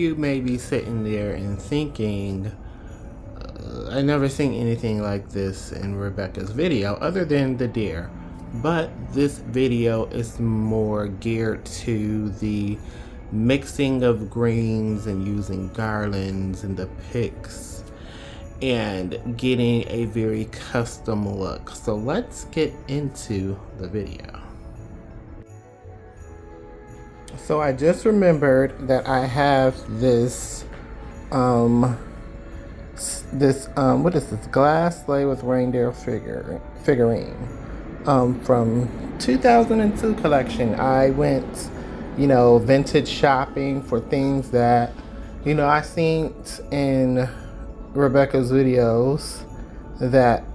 you may be sitting there and thinking, I never seen anything like this in Rebecca's video other than the deer. But this video is more geared to the mixing of greens and using garlands and the picks and getting a very custom look. So let's get into the video. So I just remembered that I have this what is this, glass sleigh with reindeer figurine from 2002 collection. I went, vintage shopping for things that, I seen in Rebecca's videos that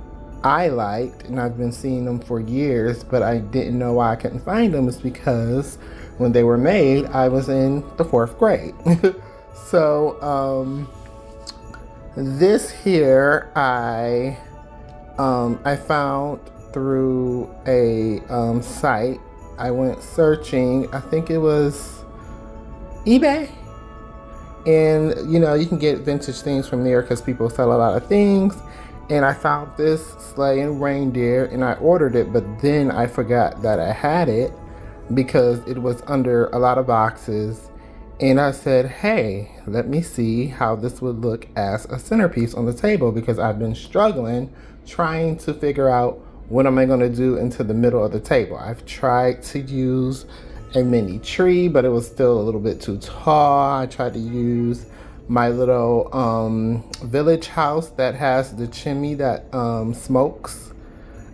I liked, and I've been seeing them for years, but I didn't know why I couldn't find them. It's because when they were made, I was in the 4th grade. So, this here I found through a site. I went searching, I think it was eBay. And you can get vintage things from there because people sell a lot of things. And I found this sleigh and reindeer and I ordered it, but then I forgot that I had it because it was under a lot of boxes. And I said, hey, let me see how this would look as a centerpiece on the table, because I've been struggling trying to figure out what am I going to do into the middle of the table. I've tried to use a mini tree, but it was still a little bit too tall. I tried to use my little village house that has the chimney that smokes.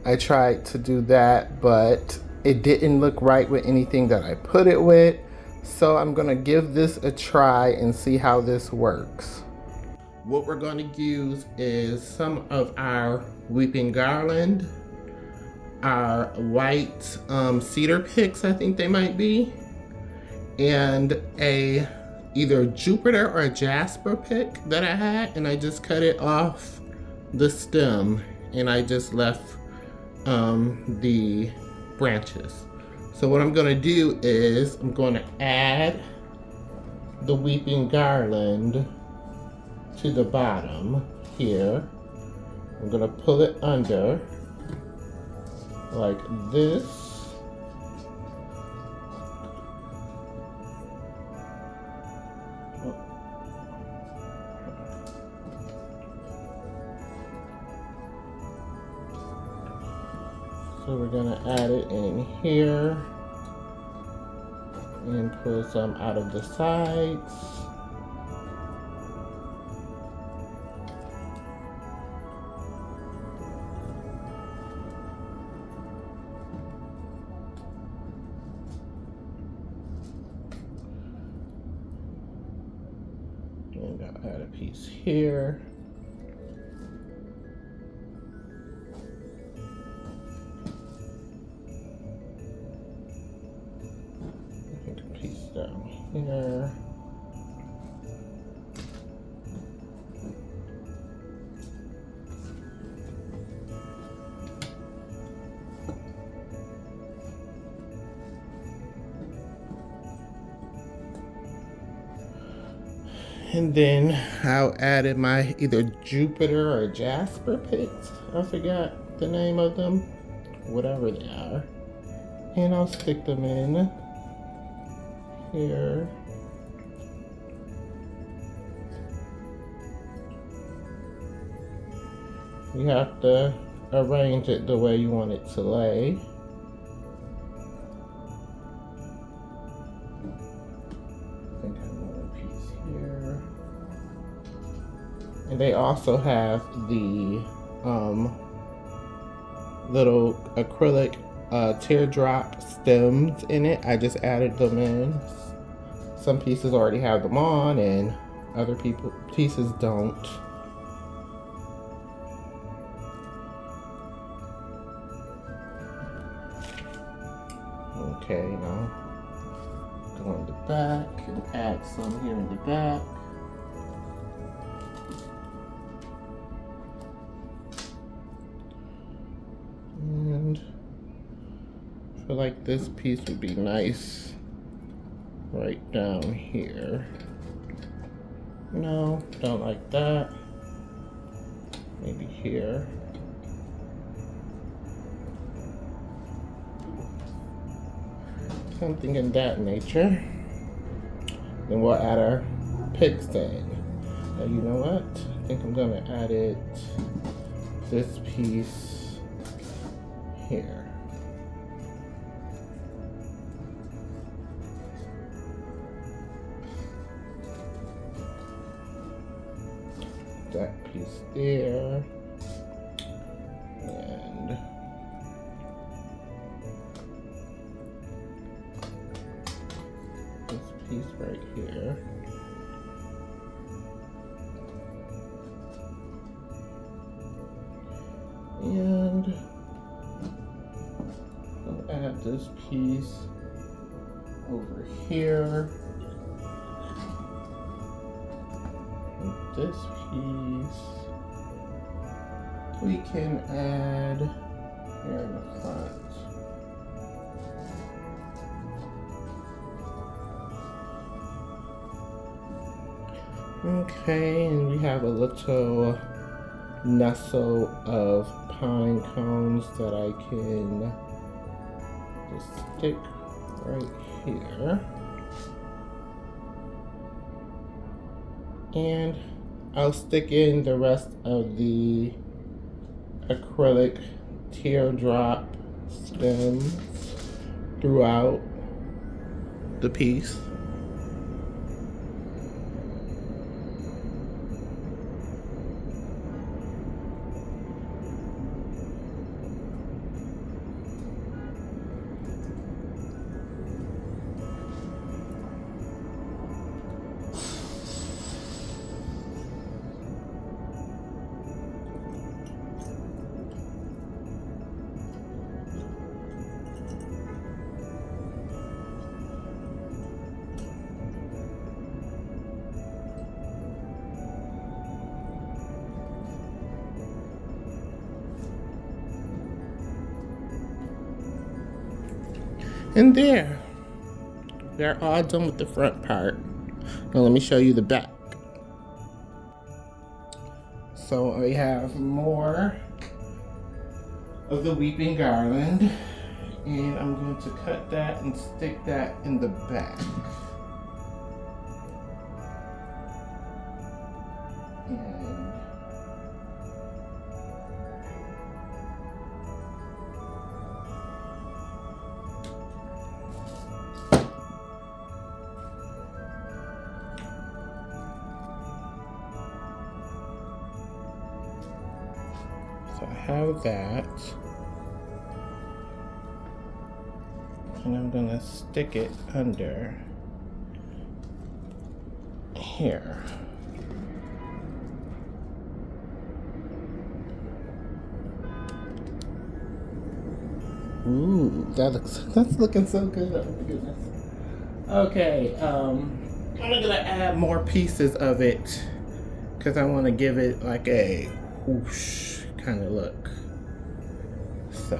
I tried to do that, but it didn't look right with anything that I put it with. So I'm gonna give this a try and see how this works. What we're gonna use is some of our weeping garland, our white cedar picks, I think they might be, and a either Jupiter or a Jasper pick that I had, and I just cut it off the stem and I just left the branches. So what I'm gonna do is I'm gonna add the weeping garland to the bottom here. I'm gonna pull it under like this. So we're gonna add it in here and pull some out of the sides. And I'll add a piece here. Down here. And then I'll add my either Jupiter or Jasper picks. I forgot the name of them, whatever they are. And I'll stick them in here. You have to arrange it the way you want it to lay. I think I have another piece here. And they also have the little acrylic teardrop stems in it. I just added them in. Some pieces already have them on and other pieces don't. Okay, now go in the back and add some here in the back. And I feel like this piece would be nice right down here. No, don't like that. Maybe here. Something in that nature. Then we'll add our pig stain. Now you know what? I think I'm gonna add it, this piece here. That piece there. And this piece right here. And I'll add this piece over here. And this piece we can add here in the front. Okay, and we have a little nestle of pine cones that I can just stick right here. And I'll stick in the rest of the acrylic teardrop stems throughout the piece. And there, we're all done with the front part. Now let me show you the back. So I have more of the weeping garland, and I'm going to cut that and stick that in the back. And so I have that, and I'm gonna stick it under here. Ooh, that's looking so good. Oh my goodness. Okay, I'm gonna add more pieces of it because I want to give it like a whoosh kind of look. So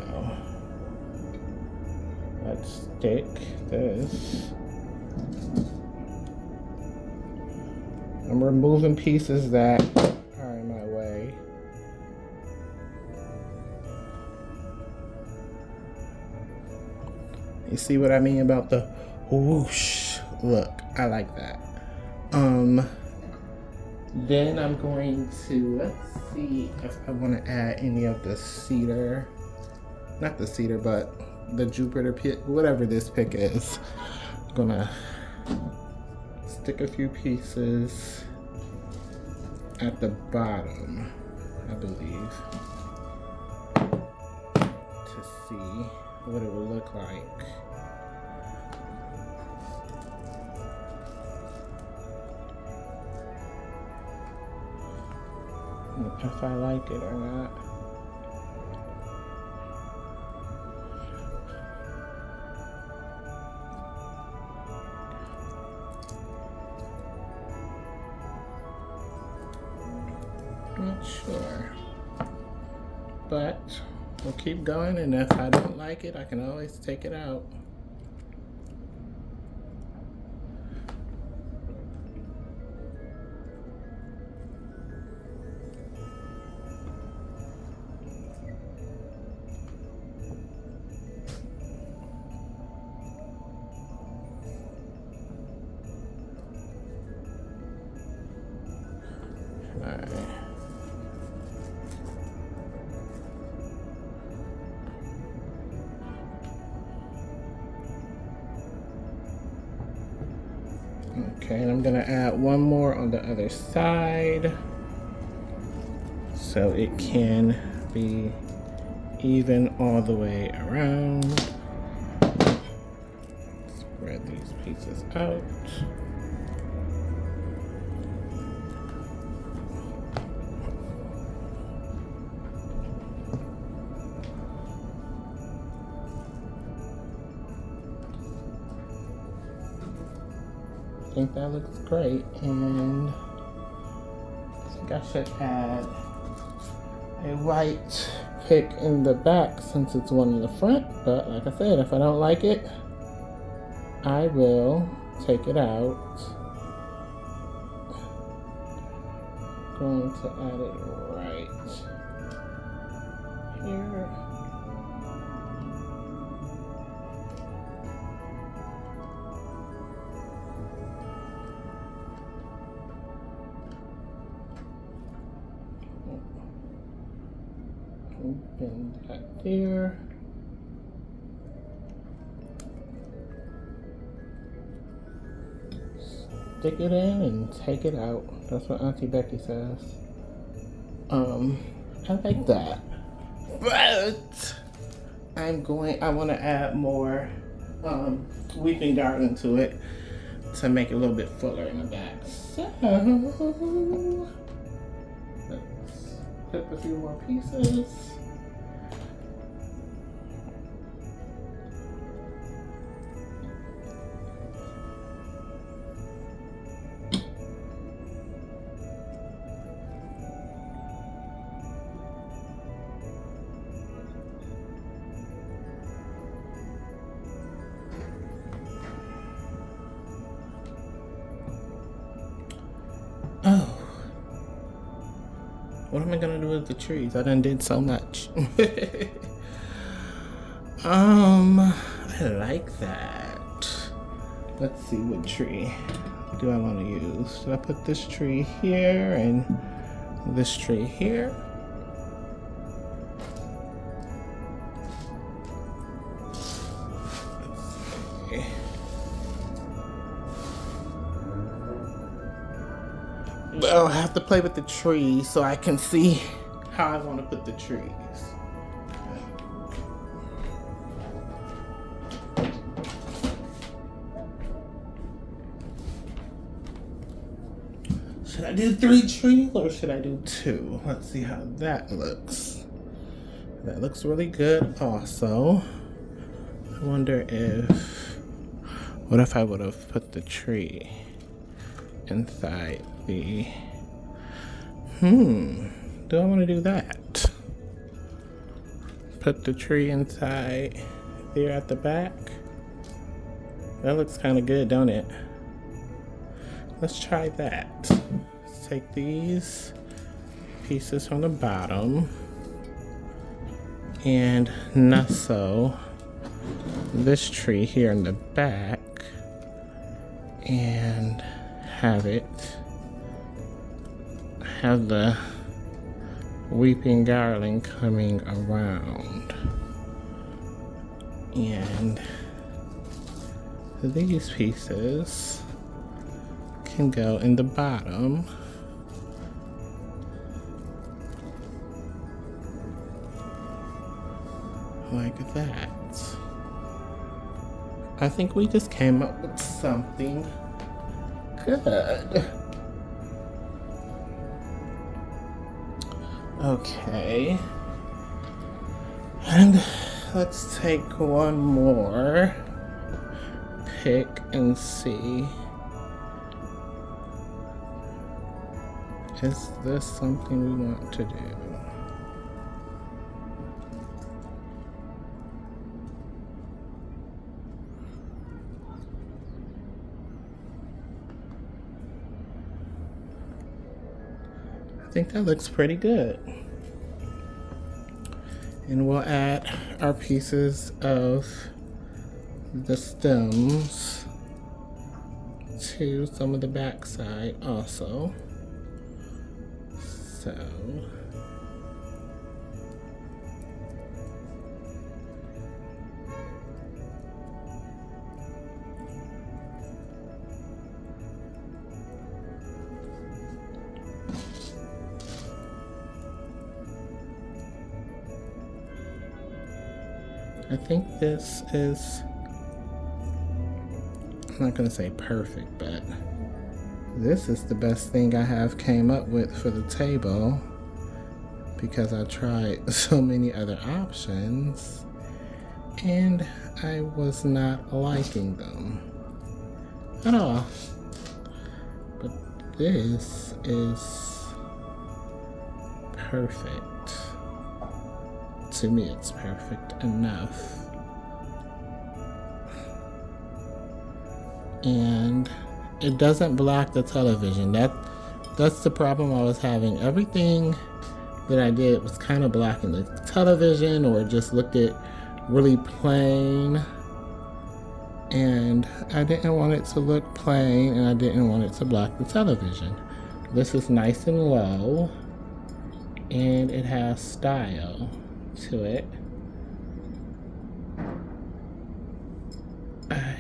let's stick this. I'm removing pieces that are in my way. You see what I mean about the whoosh look? I like that. Then I'm going to, let's see if I want to add any of the cedar, not the cedar, but the Jupiter pick, whatever this pick is. I'm gonna stick a few pieces at the bottom, I believe, to see what it would look like. If I like it or not. Not sure, but we'll keep going, and if I don't like it, I can always take it out. Alright. Okay, and I'm gonna add one more on the other side so it can be even all the way around. Spread these pieces out. I think that looks great, and I think I should add a white pick in the back since it's one in the front, but like I said, if I don't like it, I will take it out. Going to add it right here. Open that there. Stick it in and take it out. That's what Auntie Becky says. I like that. But I want to add more weeping garland to it to make it a little bit fuller in the back. So let's clip a few more pieces. Oh, what am I gonna do with the trees? I done did so much. I like that. Let's see, what tree do I want to use? Should I put this tree here and this tree here? I'll have to play with the trees so I can see how I want to put the trees. Should I do 3 trees or should I do 2? Let's see how that looks. That looks really good also. I wonder what if I would have put the tree inside the, do I want to do that? Put the tree inside there at the back? That looks kind of good, don't it? Let's try that. Let's take these pieces from the bottom and nestle this tree here in the back and have the weeping garland coming around, and these pieces can go in the bottom like that. I think we just came up with something good. Okay, and let's take one more pick and see, is this something we want to do? I think that looks pretty good. And we'll add our pieces of the stems to some of the back side also. So I think this is, I'm not gonna say perfect, but this is the best thing I have came up with for the table, because I tried so many other options and I was not liking them at all. But this is perfect. To me, it's perfect enough. And it doesn't block the television. That's the problem I was having. Everything that I did was kind of blocking the television, or just looked at really plain. And I didn't want it to look plain, and I didn't want it to block the television. This is nice and low, and it has style to it. I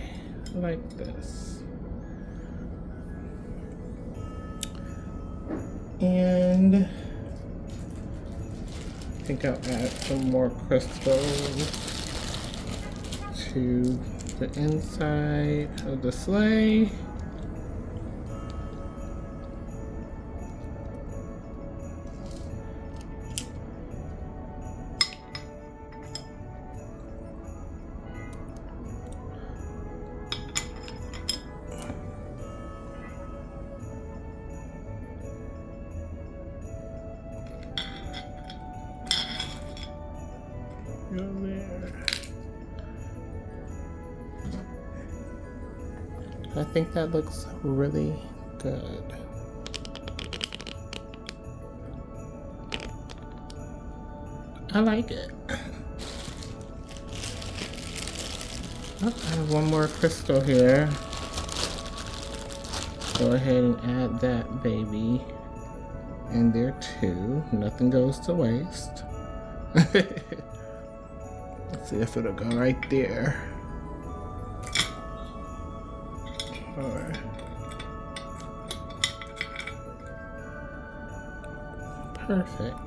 like this. And I think I'll add some more crystals to the inside of the sleigh. Go there. I think that looks really good. I like it. Oh, I have one more crystal here. Go ahead and add that baby in there too. Nothing goes to waste. Let's see if it'll go right there. Or perfect.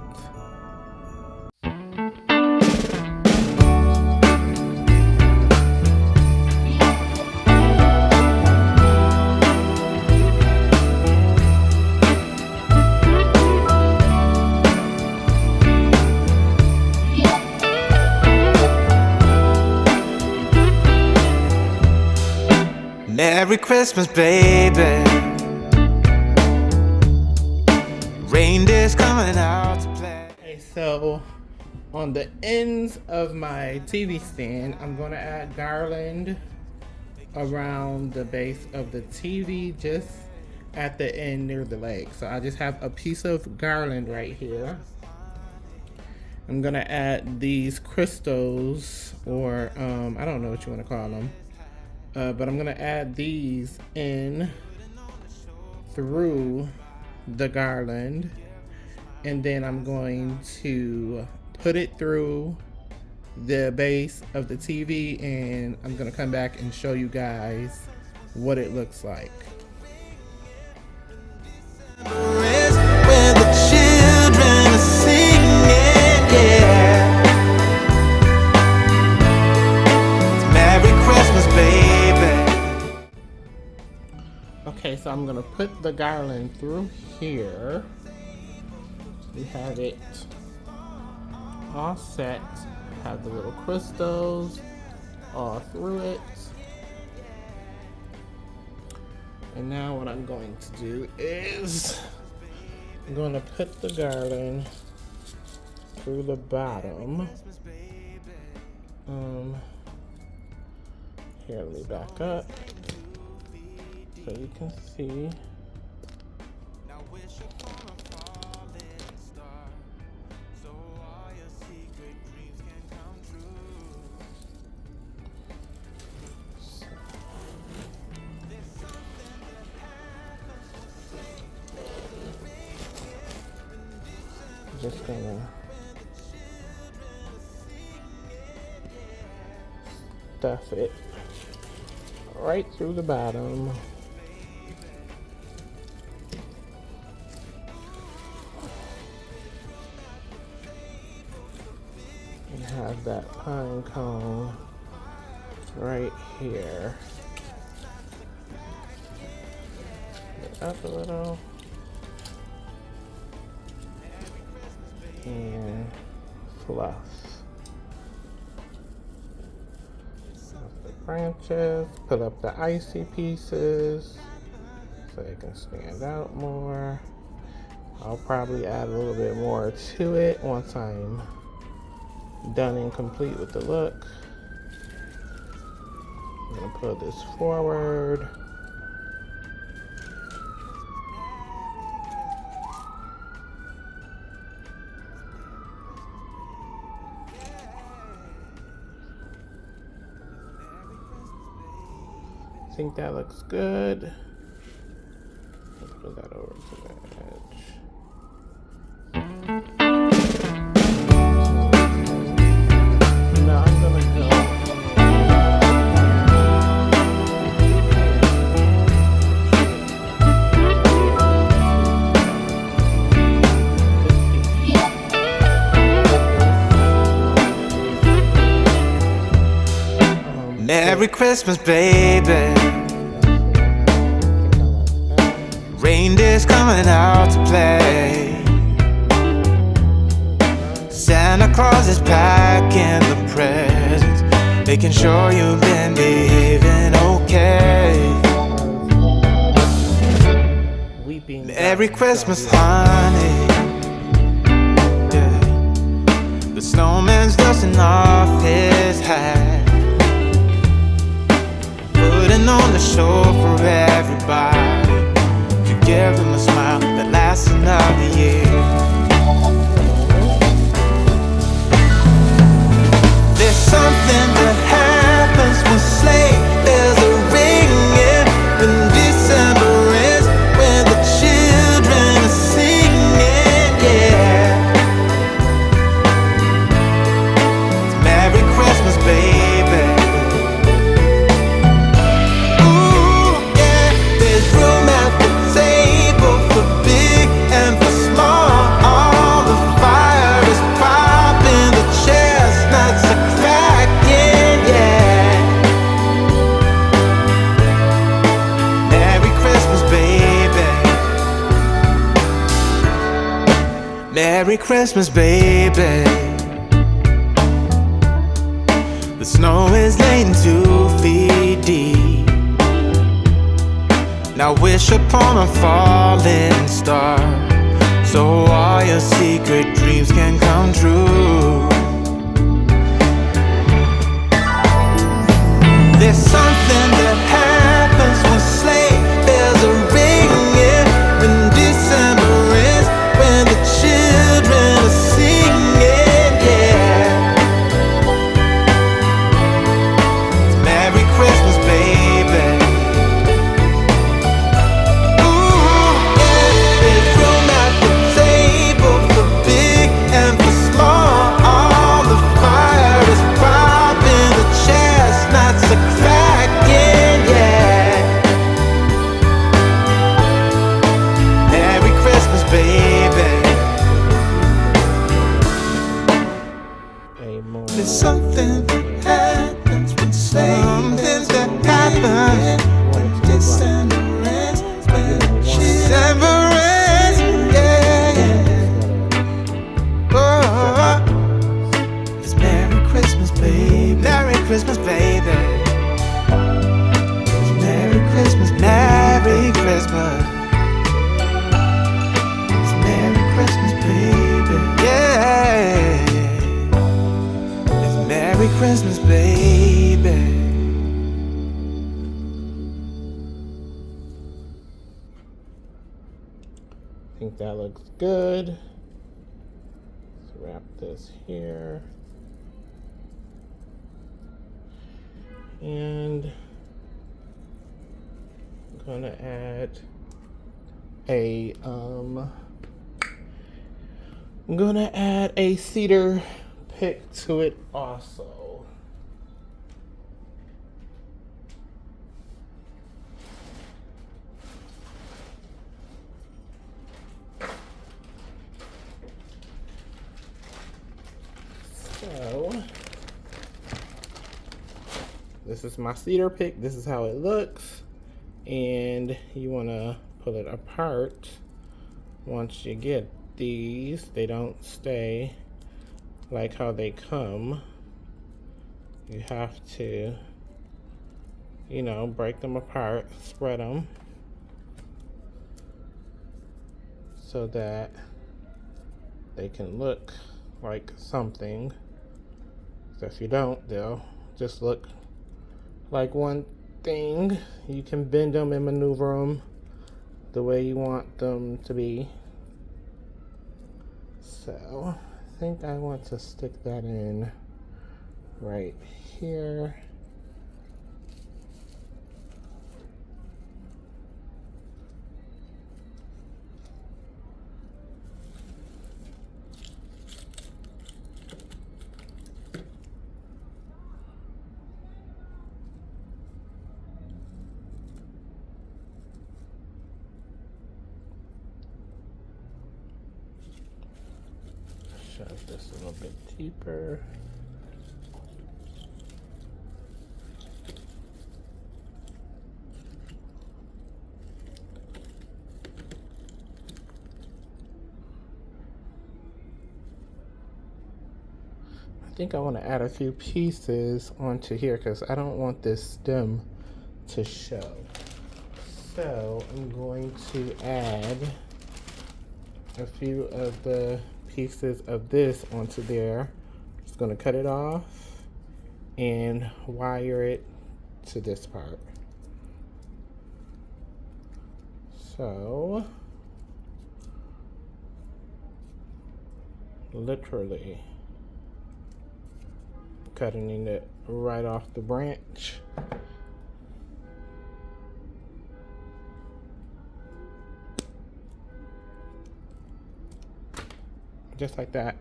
Merry Christmas, baby. Reindeer's coming out to play. Okay, so on the ends of my TV stand, I'm going to add garland around the base of the TV, just at the end near the leg. So I just have a piece of garland right here. I'm going to add these crystals, or I don't know what you want to call them. But I'm gonna add these in through the garland, and then I'm going to put it through the base of the TV, and I'm gonna come back and show you guys what it looks like. Where the children are singing, yeah. It's Merry Christmas, baby. Okay, so I'm gonna put the garland through here. We have it all set. Have the little crystals all through it. And now what I'm going to do is I'm going to put the garland through the bottom. Here, let me back up so you can see. Just gonna stuff it right through the bottom. And have that pine cone right here. Put it up a little. And fluff. The branches, put up the icy pieces so they can stand out more. I'll probably add a little bit more to it once I'm done and complete with the look. I'm gonna pull this forward. I think that looks good. Let's put that over to the edge. Now I'm gonna go. Merry Christmas, baby. Reindeer's coming out to play. Santa Claus is packing the presents, making sure you've been behaving okay. Merry Christmas, honey. Yeah. The snowman's dusting off his hat, putting on the show for everybody, to give them a smile that lasts another year. There's something that happens when sleigh bells are ringing, when December ends, when the children are singing, yeah. It's Merry Christmas, baby. Ooh, yeah. There's room at the table for big and for small. All the fire is popping, the chestnuts are cracking, yeah. Merry Christmas, baby. Merry Christmas, baby. The snow is laying 2 feet deep. Now wish upon a falling star, so all your secret dreams can come true. There's something that happens when sleigh bells are ringing, when December ends, when the children are singing, yeah. It's Merry Christmas, baby. Ooh, yeah. There's room at the table for big and for small. All the fire is popping, the chestnuts are cracking, yeah. Merry Christmas, baby. There's something that happens when something that happens when December ends, when December ends, yeah, yeah. Oh, it's Merry Christmas, baby. Merry Christmas, baby. It's Merry Christmas, Merry Christmas. It's Merry Christmas, baby. Yeah. It's Merry Christmas, baby. I think that looks good. Let's wrap this here. And I'm gonna add a I'm gonna add a cedar pick to it also. So this is my cedar pick. This is how it looks. And you want to pull it apart. Once you get these, they don't stay like how they come. You have to, you know, break them apart, spread them so that they can look like something. So if you don't, they'll just look like one thing. You can bend them and maneuver them the way you want them to be. So I think I want to stick that in right here. Shove this a little bit deeper. I think I want to add a few pieces onto here because I don't want this stem to show. So I'm going to add a few of the pieces of this onto there. Just going to cut it off and wire it to this part. So literally cutting it right off the branch. Just like that.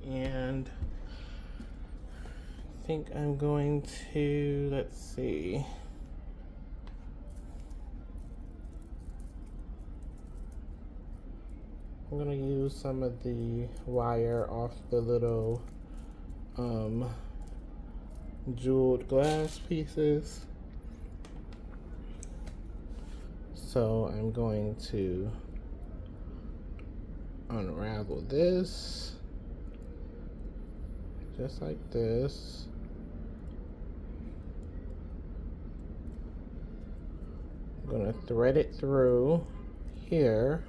And I think I'm going to, let's see. I'm gonna use some of the wire off the little jeweled glass pieces. So I'm going to unravel this just like this. I'm gonna thread it through here.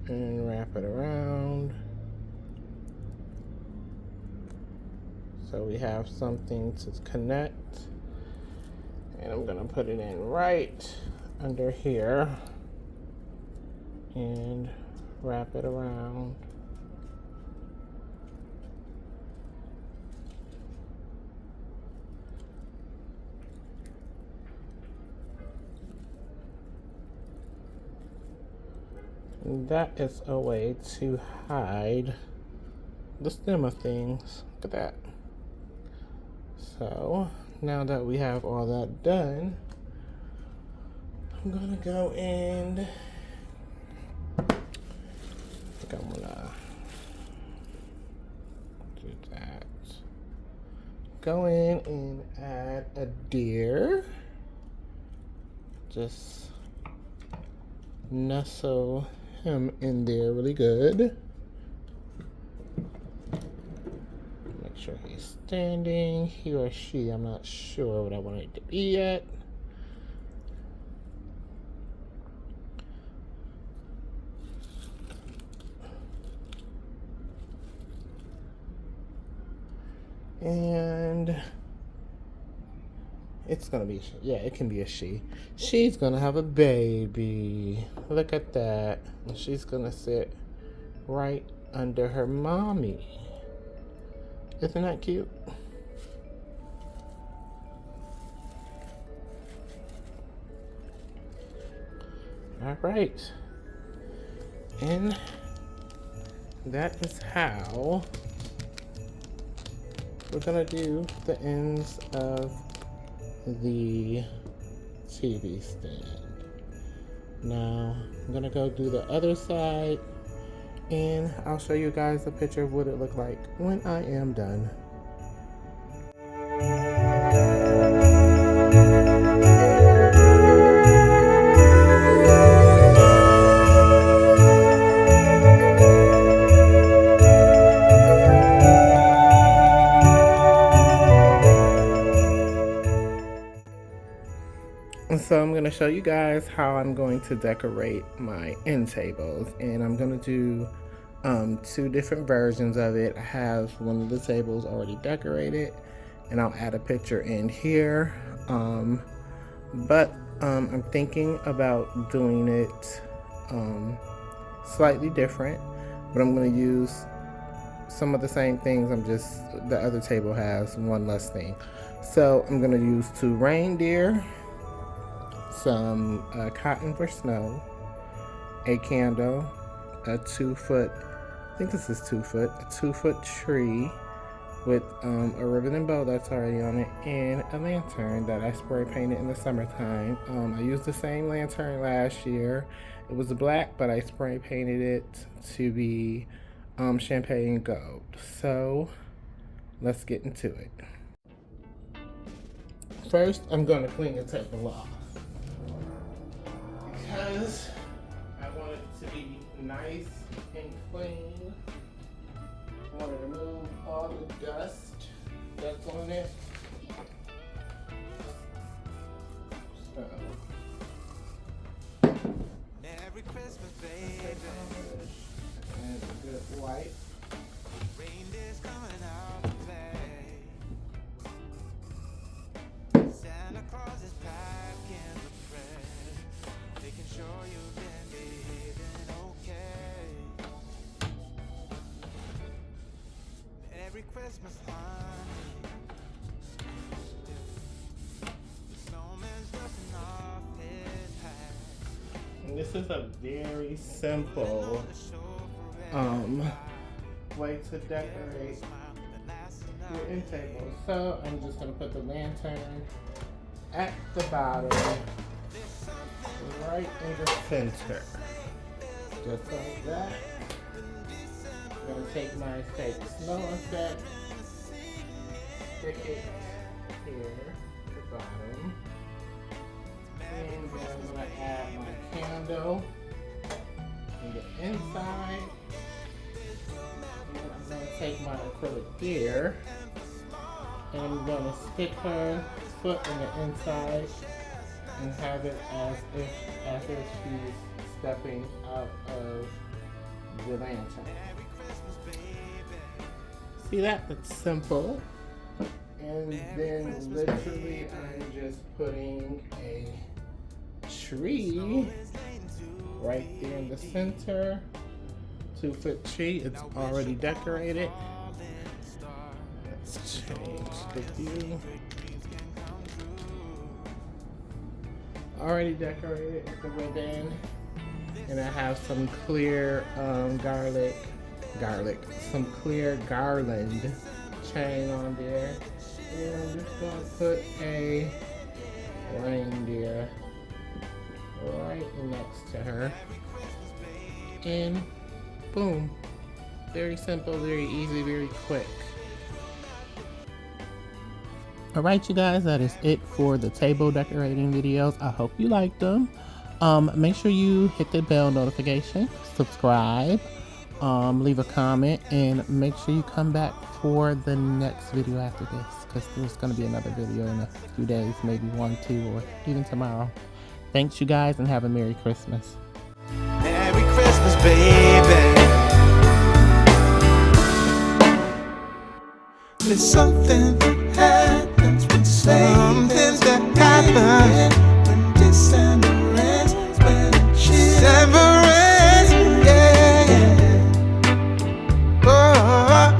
And wrap it around so we have something to connect. And I'm gonna put it in right under here and wrap it around. And that is a way to hide the stem of things. Look at that. So now that we have all that done, I'm gonna go and I think I'm gonna do that. Go in and add a deer. Just nestle him in there really good. Make sure he's standing. He or she, I'm not sure what I want it to be yet. And it's gonna be, yeah, it can be a she. She's gonna have a baby. Look at that. And she's gonna sit right under her mommy. Isn't that cute? All right. And that is how we're gonna do the ends of the TV stand. Now I'm gonna go do the other side, and I'll show you guys a picture of what it looked like when I am done. And so I'm going to show you guys how I'm going to decorate my end tables, and I'm going to do two different versions of it. I have one of the tables already decorated, and I'll add a picture in here, but I'm thinking about doing it slightly different, but I'm going to use some of the same things. The other table has one less thing. So I'm going to use 2 reindeer, some cotton for snow, a candle, a 2-foot, I think this is 2 foot, a 2-foot tree with a ribbon and bow that's already on it, and a lantern that I spray painted in the summertime. I used the same lantern last year. It was black, but I spray painted it to be champagne gold. So let's get into it. First, I'm going to clean the table off, because I want it to be nice and clean. I want to remove all the dust that's on it. So, Merry Christmas, baby. And a good wipe. Reindeer's coming out to play. Santa Claus is packing the presents, making sure you've been behaving okay. Merry Christmas, honey. The snowman's dusting off his hat. And this is a very simple way to decorate your end table. So I'm just going to put the lantern at the bottom, right in the center, just like that. I'm going to take my fake snow effect, stick it here at the bottom, and then I'm going to add my candle on the inside. And I'm going to take my acrylic here, and I'm going to stick her foot in the inside and have it as if she's stepping out of the lantern. See that? It's simple. And then literally I'm just putting a tree right there in the center. 2-foot tree. It's already decorated. Let's change the view. Already decorated with the ribbon, and I have some clear some clear garland chain on there, and I'm just going to put a reindeer right next to her, and boom. Very simple, very easy, very quick. Alright, you guys, that is it for the table decorating videos. I hope you liked them. Make sure you hit the bell notification, subscribe, leave a comment, and make sure you come back for the next video after this, because there's going to be another video in a few days, maybe 1, 2, or even tomorrow. Thanks, you guys, and have a Merry Christmas. Merry Christmas, baby. There's something that happens when something that happens when December ends, when December ends, yeah. Oh,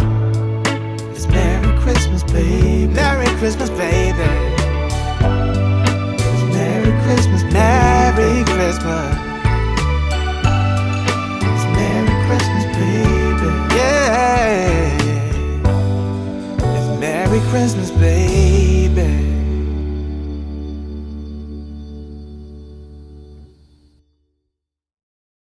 it's Merry Christmas, baby. Merry Christmas, baby. It's Merry Christmas, Merry Christmas.